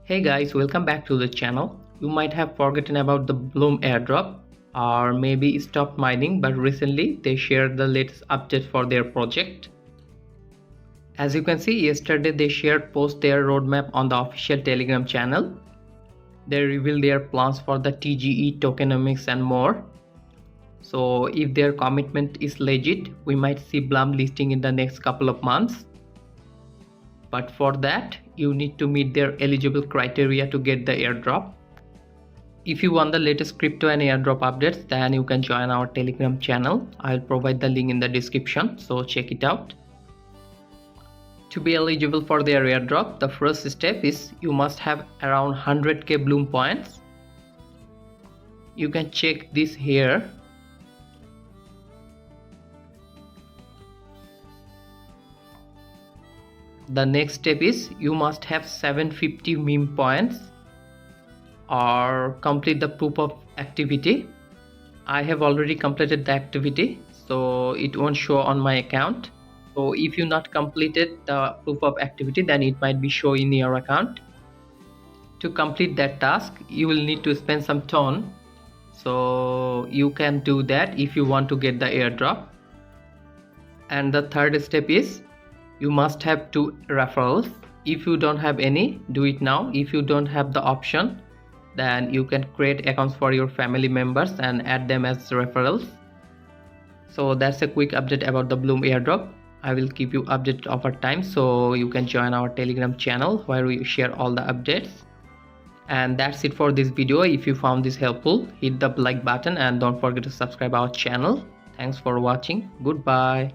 Hey guys, welcome back to the channel. You might have forgotten about the Blum Airdrop or maybe stopped mining, but recently they shared the latest update for their project. As you can see, yesterday they shared their roadmap on the official Telegram channel. They revealed their plans for the TGE tokenomics and more. So if their commitment is legit, we might see Blum listing in the next couple of months. But for that, you need to meet their eligible criteria to get the airdrop. If you want the latest crypto and airdrop updates, then you can join our Telegram channel. I'll provide the link in the description, so check it out. To be eligible for their airdrop, the first step is you must have around 100k Blum points. You can check this here. The next step is you must have 750 meme points or complete the proof of activity. I have already completed the activity, so it won't show on my account. So if you not completed the proof of activity, then it might be show in your account. To complete that task, you will need to spend some ton, so you can do that if you want to get the airdrop. And the third step is you must have 2 referrals. If you don't have any, do it now. If you don't have the option, then you can create accounts for your family members and add them as referrals. So that's a quick update about the Blum airdrop. I will keep you updated over time, so you can join our Telegram channel where we share all the updates. And that's it for this video. If you found this helpful, hit the like button and don't forget to subscribe our channel. Thanks for watching. Goodbye.